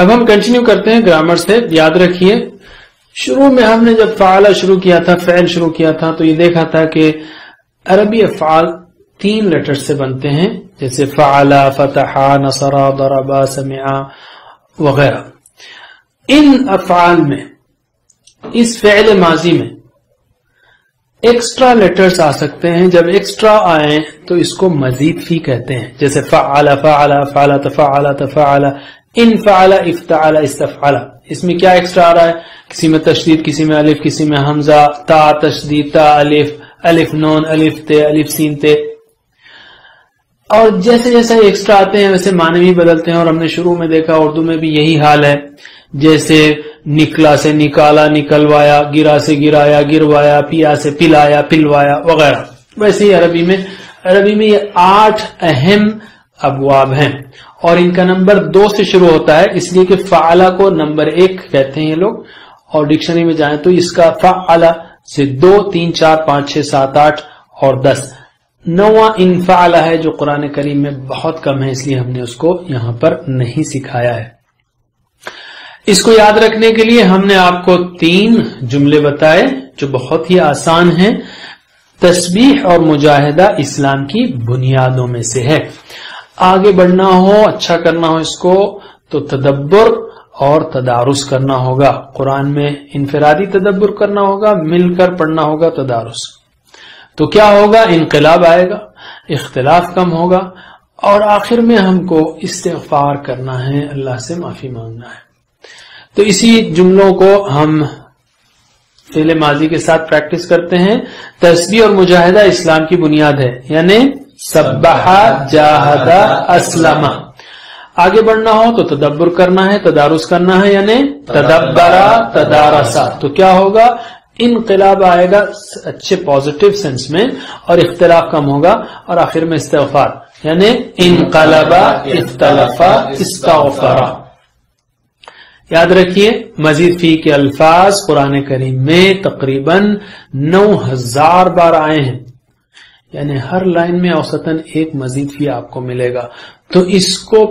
اب ہم کنٹینیو کرتے ہیں گرامر سے. یاد رکھیے شروع میں ہم نے جب فعل شروع کیا تھا، فعل شروع کیا تھا، تو یہ دیکھا تھا کہ عربی افعال 3 لیٹر سے بنتے ہیں، جیسے فعل، فتح، نصر، ضرب، سمع وغیرہ. ان افعال میں، اس فعل ماضی میں ایکسٹرا لیٹرز آ سکتے ہیں. جب ایکسٹرا آئیں تو اس کو مزید فی کہتے ہیں، جیسے فعل، فعل، فعل، تفعل، تفعل، انفعل، افتعل، استفعل. اس میں کیا ایکسٹرا آ رہا ہے؟ کسی میں تشدید، کسی میں الف، کسی میں حمزہ، تا تشدید، تا الف، الف نون، الف تے، الف سین تے. اور جیسے جیسے ایکسٹرا آتے ہیں ویسے معنی بھی بدلتے ہیں. اور ہم نے شروع میں دیکھا اردو میں بھی یہی حال ہے، جیسے نکلا سے نکالا، نکلوایا، گرا سے گرایا، گروایا، پیا سے پلایا، پلوایا وغیرہ. ویسے ہی عربی میں یہ 8 اہم ابواب ہیں، اور ان کا نمبر 2 سے شروع ہوتا ہے، اس لیے کہ فعلا کو نمبر 1 کہتے ہیں یہ لوگ. اور ڈکشنری میں جائیں تو اس کا فعلا سے 2، 3، 4، 5، 6، 7، 8 اور 10. 9واں انفعل ہے جو قرآن کریم میں بہت کم ہے، اس لیے ہم نے اس کو یہاں پر نہیں سکھایا ہے. اس کو یاد رکھنے کے لیے ہم نے آپ کو 3 جملے بتائے جو بہت ہی آسان ہیں. تسبیح اور مجاہدہ اسلام کی بنیادوں میں سے ہے. آگے بڑھنا ہو، اچھا کرنا ہو اس کو، تو تدبر اور تدارس کرنا ہوگا. قرآن میں انفرادی تدبر کرنا ہوگا، مل کر پڑھنا ہوگا تدارس. تو کیا ہوگا؟ انقلاب آئے گا، اختلاف کم ہوگا، اور آخر میں ہم کو استغفار کرنا ہے، اللہ سے معافی مانگنا ہے. تو اسی جملوں کو ہم فعل ماضی کے ساتھ پریکٹس کرتے ہیں. تسبیح اور مجاہدہ اسلام کی بنیاد ہے، یعنی سبح، جاہد، اسلم. آگے بڑھنا ہو تو تدبر کرنا ہے، تدارس کرنا ہے، یعنی تدبرا، تدارسا. تو کیا ہوگا؟ انقلاب آئے گا اچھے پازیٹو سینس میں، اور اختلاف کم ہوگا، اور آخر میں استغفار، یعنی انقلبا، اختلفا، استغفرا. یاد رکھیے مزید فی کے الفاظ قرآن کریم میں تقریباً 9000 بار آئے ہیں، یعنی ہر لائن میں اوسطاً 1 مزید فی آپ کو ملے گا. تو اس کو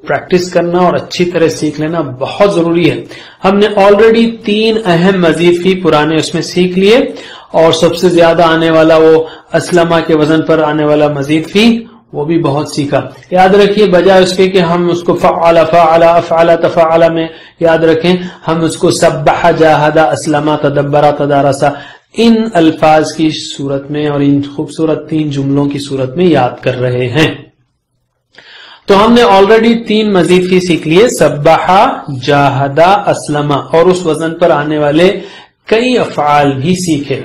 پریکٹس کرنا اور اچھی طرح سیکھ لینا بہت ضروری ہے. ہم نے آلریڈی 3 اہم مزید فی پرانے اس میں سیکھ لیے، اور سب سے زیادہ آنے والا وہ اسلمہ کے وزن پر آنے والا مزید فی، وہ بھی بہت سیکھا. یاد رکھیے بجائے اس کے کہ ہم اس کو فعل، فعل، افعل، تفعل میں یاد رکھیں، ہم اس کو سبح، جاہد، اسلم، تدبر، تدارس ان الفاظ کی صورت میں اور ان خوبصورت 3 جملوں کی صورت میں یاد کر رہے ہیں. تو ہم نے آلریڈی 3 مزید فی سیکھ لیے، سبح، جاہد، اسلم، اور اس وزن پر آنے والے کئی افعال بھی سیکھے.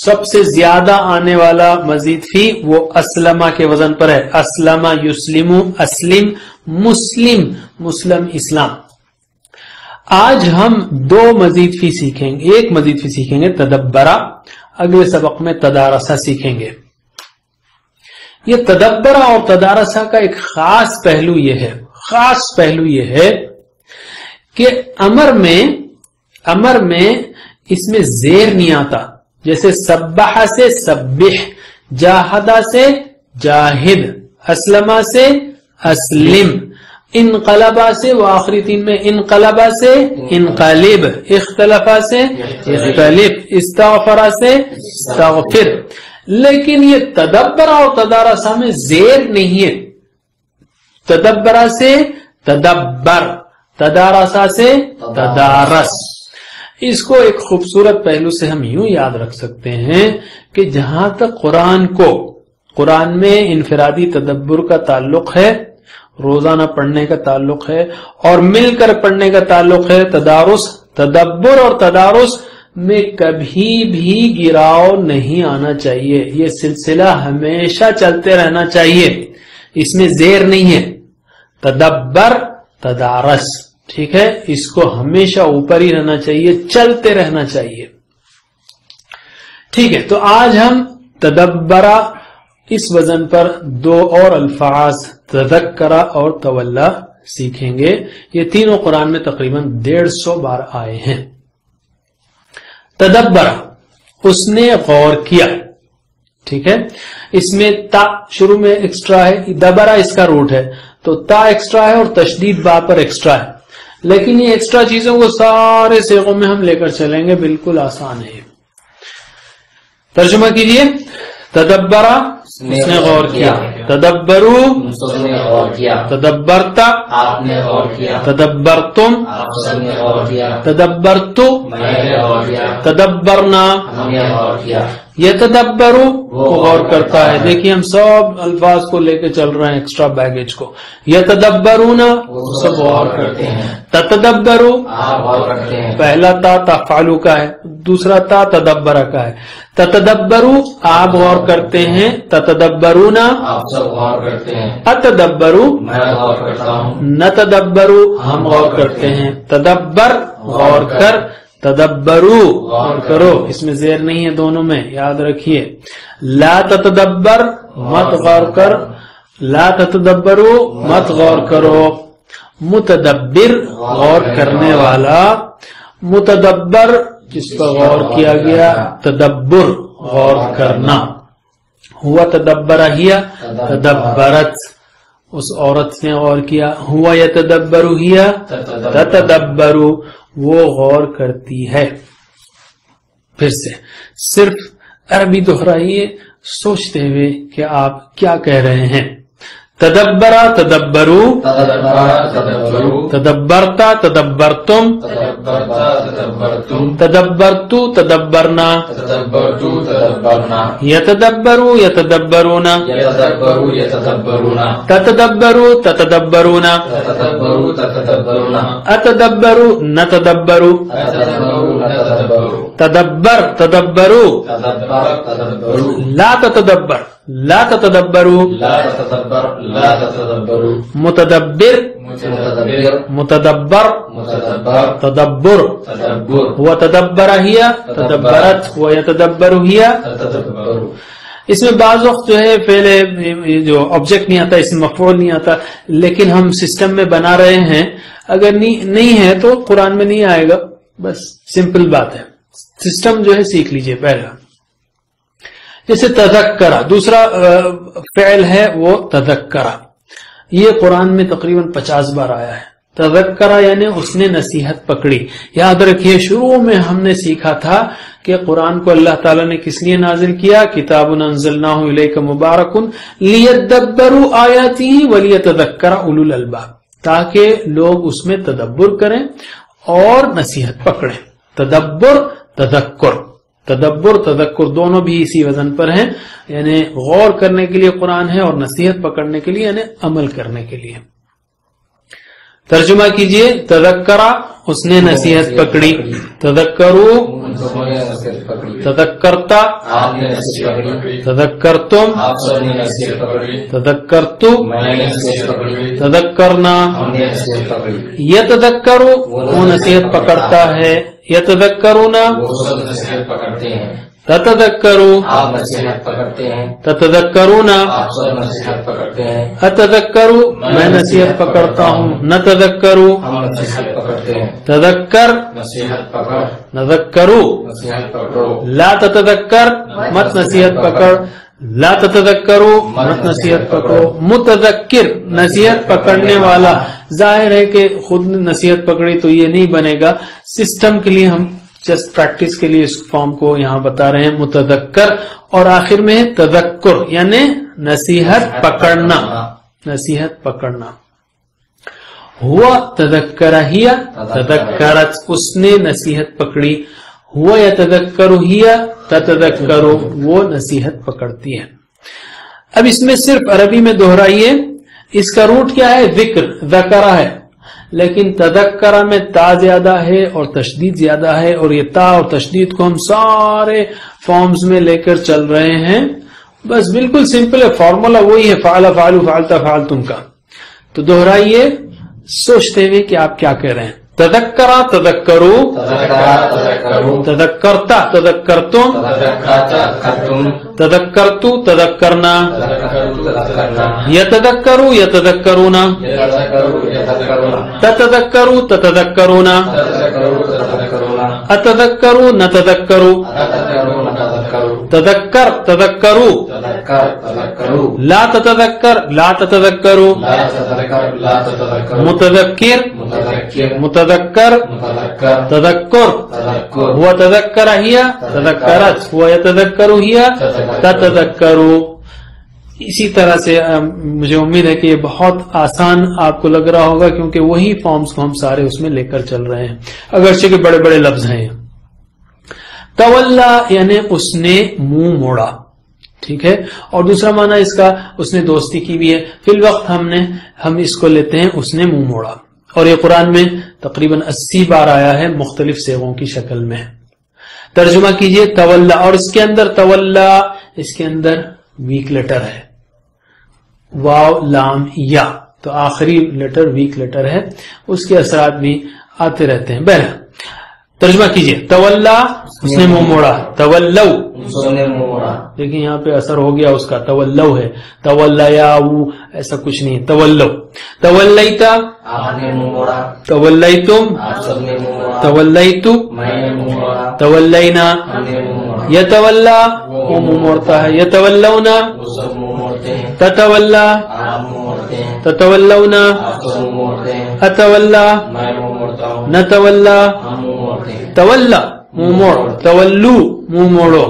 سب سے زیادہ آنے والا مزید فی وہ اسلمہ کے وزن پر ہے. اسلم، یسلم، اسلم، مسلم، مسلم، اسلام. آج ہم 2 مزید فی سیکھیں گے. ایک مزید فی سیکھیں گے تدبرا، اگلے سبق میں تدارسا سیکھیں گے. یہ تدبرا اور تدارسا کا ایک خاص پہلو یہ ہے کہ امر میں اس میں زیر نہیں آتا. جیسے سبح سے سبح، جاہدہ سے جاہد، اسلمہ سے اسلم، انقلبہ سے وہ آخری 3 میں انقلبہ سے انقلب، اختلفہ سے اختلف، استغفرہ سے استغفر. لیکن یہ تدبرہ اور تدارسا میں زیر نہیں ہے. تدبرہ سے تدبر، تدارسا سے تدارس. اس کو ایک خوبصورت پہلو سے ہم یوں یاد رکھ سکتے ہیں کہ جہاں تک قرآن میں انفرادی تدبر کا تعلق ہے، روزانہ پڑھنے کا تعلق ہے، اور مل کر پڑھنے کا تعلق ہے، تدبر اور تدارس میں کبھی بھی گراؤ نہیں آنا چاہیے. یہ سلسلہ ہمیشہ چلتے رہنا چاہیے، اس میں زیر نہیں ہے. تدبر، تدارس، ٹھیک ہے، اس کو ہمیشہ اوپر ہی رہنا چاہیے، چلتے رہنا چاہیے. ٹھیک ہے، تو آج ہم تدبرا اس وزن پر 2 اور الفاظ تذکرہ اور تولا سیکھیں گے. یہ تینوں قرآن میں تقریباً 150 بار آئے ہیں. تدبرا، اس نے غور کیا، ٹھیک ہے. اس میں تا شروع میں ایکسٹرا ہے، دبرا اس کا روٹ ہے، تو تا ایکسٹرا ہے اور تشدید با پر ایکسٹرا ہے، لیکن یہ ایکسٹرا چیزوں کو سارے صیغوں میں ہم لے کر چلیں گے، بالکل آسان ہے۔ ترجمہ کیجئے، تدبرا اس نے غور کیا، تدبرو سب نے غور کیا، تدبرتا آپ نے غور کیا، تدبرتم آپ سب نے غور کیا، تدبرتو میں نے غور کیا، تدبرنا ہم نے غور کیا، یتدبرو وہ غور کرتا ہے۔ دیکھیے ہم سب الفاظ کو لے کے چل رہے ہیں، ایکسٹرا بیگیج کو۔ یتدبرون وہ سب غور کرتے ہیں، تتدبرو آپ غور کرتے ہیں، پہلا تا تفعلو کا ہے، دوسرا تا تدبر کا ہے۔ تتدبرو آپ غور کرتے ہیں، تتدبرون آپ سب غور کرتے ہیں، اتدبرو میں غور کرتا ہوں، نتدبرو ہم غور کرتے ہیں۔ تدبر غور کر، تدبرو غور کرو، اس میں زیر نہیں ہے دونوں میں، یاد رکھیے۔ لا تتدبر مت غور کر، لا تتدبرو مت غور کرو۔ متدبر غور کرنے والا، متدبر جس پر غور کیا گیا، تدبر غور کرنا۔ ہوا تدبر ہیا تدبرت اس عورت نے غور کیا، ہوا یتدبر ہیا تتدبر وہ غور کرتی ہے۔ پھر سے صرف عربی دہرائیے سوچتے ہوئے کہ آپ کیا کہہ رہے ہیں۔ تدبرا تدبرو، تدبرتا تدبرتم، تدبرتو تدبرنا، یتدبرو یتدبرون، تتدبرو تتدبرون، اتدبرو نتدبرو، تدبر تدبرو، لا تتدبر لا تتدبرو، متدبر متدبر تدبر، هو تدبر ہیا تدبرت، هو یتدبر ہیا۔ اس میں بعض وقت جو ہے پہلے جو آبجیکٹ نہیں آتا، اس میں مفعول نہیں آتا، لیکن ہم سسٹم میں بنا رہے ہیں، اگر نہیں ہے تو قرآن میں نہیں آئے گا، بس سمپل بات ہے۔ سسٹم جو ہے سیکھ لیجئے پہلا۔ جیسے تذکرہ دوسرا فعل ہے وہ تذکرہ، یہ قرآن میں تقریباً 50 بار آیا ہے۔ تذکرہ یعنی اس نے نصیحت پکڑی۔ یاد رکھیے شروع میں ہم نے سیکھا تھا کہ قرآن کو اللہ تعالیٰ نے کس لیے نازل کیا، کتاب انزلناہ الیک مبارک لیدبروا آیاتہ ولیتذکر اولو الالباب، تاکہ لوگ اس میں تدبر کریں اور نصیحت پکڑیں۔ تدبر تذکر، تدبر تذکر دونوں بھی اسی وزن پر ہیں، یعنی غور کرنے کے لیے قرآن ہے اور نصیحت پکڑنے کے لیے یعنی عمل کرنے کے لیے۔ ترجمہ کیجئے، تذکرہ اس نے نصیحت پکڑی، تذکرو تذکرتا تذکرتم تذکرتو تذکرنا، یتذکرو وہ نصیحت پکڑتا ہے، یتذکرون تتذکرو آپ نصیحت پکڑتے ہیں، تتذکرون آپ سب نصیحت پکڑتے ہیں، اتذکرو میں نصیحت پکڑتا ہوں، نتذکرو ہم نصیحت پکڑتے ہیں، تذکر نصیحت پکڑ، نذکرو، نصیحت پکڑو، لا تتذکر مت نصیحت پکڑ، لا تتذکرو مت نصیحت پکڑو، متذکر نصیحت پکڑنے والا، ظاہر ہے کہ خود نے نصیحت پکڑی تو یہ نہیں بنے گا، سسٹم کے لیے ہم جسٹ پریکٹس کے لیے اس فارم کو یہاں بتا رہے ہیں، متذکر، اور آخر میں تذکر یعنی نصیحت پکڑنا، نصیحت پکڑنا۔ ہوا تذکرہ ہیا تذکرت اس نے نصیحت پکڑی، ہوا یتذکر ہیا تتذکر وہ نصیحت پکڑتی ہے۔ اب اس میں صرف عربی میں دہرائیے، اس کا روٹ کیا ہے؟ ذکر، ذکرہ ہے، لیکن تذکرہ میں تا زیادہ ہے اور تشدید زیادہ ہے، اور یہ تا اور تشدید کو ہم سارے فارمز میں لے کر چل رہے ہیں، بس بالکل سمپل ہے، فارمولا وہی ہے، فعل فعلو فعلتا فعلتم کا۔ تو دہرائیے سوچتے ہوئے کہ آپ کیا کہہ رہے ہیں۔ تذکرہ تذکرو، تذکرتا تذکرتم، تذکرتو تذکرنا، یتذکرو یتذکرون، تتذکرو تتذکرون، اتذکرو نتذکرو، تذکر تذکرو، تذکر تذکرو، لا تتذکر لا تتذکرو، لا تذکر لا تذکرو، متذکر متذکر متذکر، متذکر، تذکر تذکر، هو تذکر هي تذکرت، هو يتذکر هي تتذکرو. اسی طرح سے مجھے امید ہے کہ یہ بہت آسان آپ کو لگ رہا ہوگا، کیونکہ وہی فارمز کو ہم سارے اس میں لے کر چل رہے ہیں، اگرچہ کہ بڑے بڑے لفظ ہیں. تولا یعنی اس نے منہ موڑا، ٹھیک ہے. اور دوسرا معنی اس کا اس نے دوستی کی بھی ہے. فی الوقت ہم اس کو لیتے ہیں اس نے منہ موڑا، اور یہ قرآن میں تقریباً 80 بار آیا ہے مختلف صیغوں کی شکل میں. ترجمہ کیجئے تولا، اور اس کے اندر تولا، اس کے اندر ویک لیٹر ہے، واو لام یا، تو آخری لیٹر ویک لیٹر ہے، اس کے اثرات بھی آتے رہتے ہیں. بہرحال ترجمہ کیجئے تولا، اس نے منہ موڑا، تولو، اس نے منہ موڑا. لیکن یہاں پہ اثر ہو گیا اس کا، تولو ہے، تولا ایسا کچھ نہیں، تولو. تولیتا، آپ نے منہ موڑا. تولیتم، آپ سب نے منہ موڑا. تولیتو، میں نے منہ موڑا. تولینا. ہم نے منہ موڑا. یتولا، وہ منہ موڑتا ہے. یتولونا، وہ سب منہ موڑتے ہیں. تتولا، آپ منہ موڑتے ہیں. تتولونا. آپ سب منہ موڑتے ہیں. اتولا، میں منہ موڑتا ہوں. نتولا. ہم منہ موڑتے ہیں. تولا منہ موڑ، تولو منہ موڑو.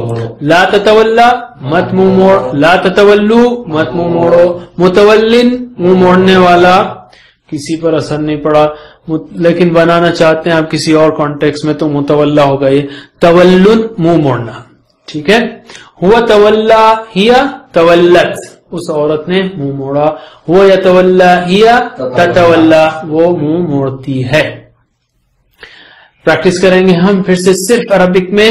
لا تتولا، مت منہ موڑ. لا تتولو، مت منہ موڑو. متولن، منہ موڑنے والا، کسی پر اثر نہیں پڑا، لیکن بنانا چاہتے ہیں آپ کسی اور کانٹیکس میں تو متولا ہوگا یہ. تولن، منہ موڑنا، ٹھیک ہے. ہوا تولا ہیا تولت، اس عورت نے منہ موڑا. ہوا یتولا ہیا تتولا، وہ منہ موڑتی ہے. پریکٹس کریں گے ہم پھر سے صرف عربک میں.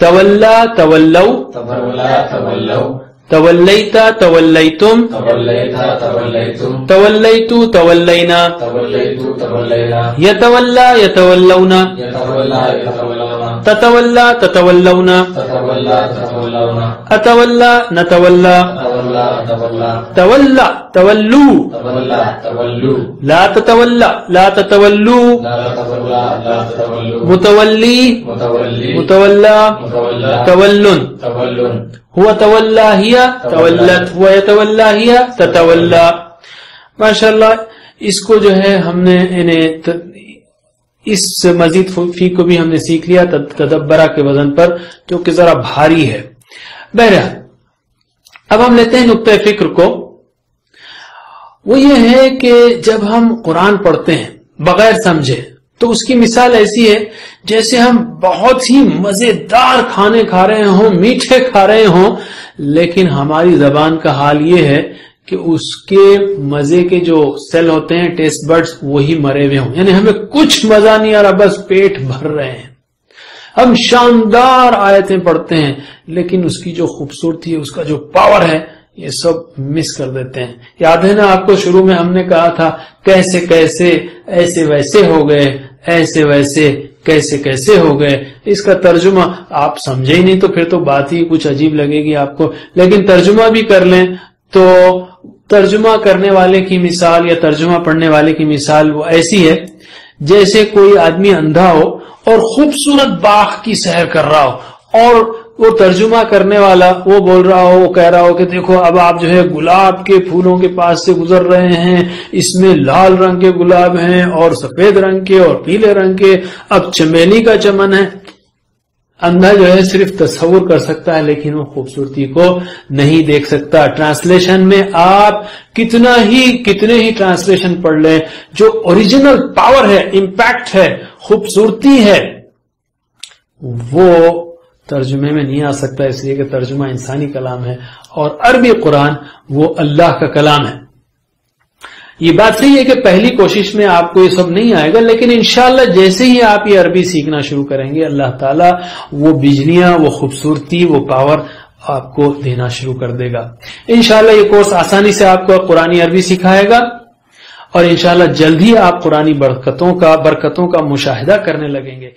تولا تولو، تولا تولو، تولیتا تولیتم، تولیتا تولیتم، تولیتو تولینا، تولیتو تولینا، یتولا یتولونا، یتولا یتولونا، تتولا تتولونا، تتولا تتولونا، اتولا نتولا، تولا تولا، تولا تولو، تولا تولو، لا تتولا لا تتولو، لا تتولا لا تتولو، متولی متولی، متولا، متولا، تولن. تولن، ہوا تولا ہیا تولت، ہوا یتولا ہیا تتولا. ماشاءاللہ اس کو جو ہے ہم نے اس مزید فی کو بھی ہم نے سیکھ لیا تدبرہ کے وزن پر، جو کہ ذرا بھاری ہے. بہرحال اب ہم لیتے ہیں نقطہ فکر کو. وہ یہ ہے کہ جب ہم قرآن پڑھتے ہیں بغیر سمجھے تو اس کی مثال ایسی ہے جیسے ہم بہت ہی مزیدار کھانے کھا رہے ہوں، میٹھے کھا رہے ہوں، لیکن ہماری زبان کا حال یہ ہے کہ اس کے مزے کے جو سیل ہوتے ہیں، ٹیسٹ برڈز، وہی مرے ہوئے ہوں. یعنی ہمیں کچھ مزہ نہیں آ رہا، بس پیٹ بھر رہے ہیں. ہم شاندار آیتیں پڑھتے ہیں لیکن اس کی جو خوبصورتی ہے، اس کا جو پاور ہے، یہ سب مس کر دیتے ہیں. یاد ہے نا آپ کو شروع میں ہم نے کہا تھا کیسے کیسے ایسے ویسے ہو گئے، ایسے ویسے کیسے کیسے ہو گئے. اس کا ترجمہ آپ سمجھے ہی نہیں تو پھر تو بات ہی کچھ عجیب لگے گی آپ کو. لیکن ترجمہ بھی کر لیں تو ترجمہ کرنے والے کی مثال یا ترجمہ پڑھنے والے کی مثال وہ ایسی ہے جیسے کوئی آدمی اندھا ہو اور خوبصورت باغ کی سیر کر رہا ہو، اور وہ ترجمہ کرنے والا وہ بول رہا ہو، وہ کہہ رہا ہو کہ دیکھو اب آپ جو ہے گلاب کے پھولوں کے پاس سے گزر رہے ہیں، اس میں لال رنگ کے گلاب ہیں اور سفید رنگ کے اور پیلے رنگ کے، اب چمیلی کا چمن ہے. اندھا جو ہے صرف تصور کر سکتا ہے لیکن وہ خوبصورتی کو نہیں دیکھ سکتا. ٹرانسلیشن میں آپ کتنے ہی ٹرانسلیشن پڑھ لیں، جو اوریجنل پاور ہے، امپیکٹ ہے، خوبصورتی ہے، وہ ترجمے میں نہیں آ سکتا، اس لیے کہ ترجمہ انسانی کلام ہے اور عربی قرآن وہ اللہ کا کلام ہے. یہ بات صحیح ہے کہ پہلی کوشش میں آپ کو یہ سب نہیں آئے گا، لیکن انشاءاللہ جیسے ہی آپ یہ عربی سیکھنا شروع کریں گے، اللہ تعالیٰ وہ بجلیاں، وہ خوبصورتی، وہ پاور آپ کو دینا شروع کر دے گا. انشاءاللہ یہ کورس آسانی سے آپ کو قرآنی عربی سکھائے گا اور انشاءاللہ جلد ہی آپ قرآنی برکتوں کا مشاہدہ کرنے لگیں گے.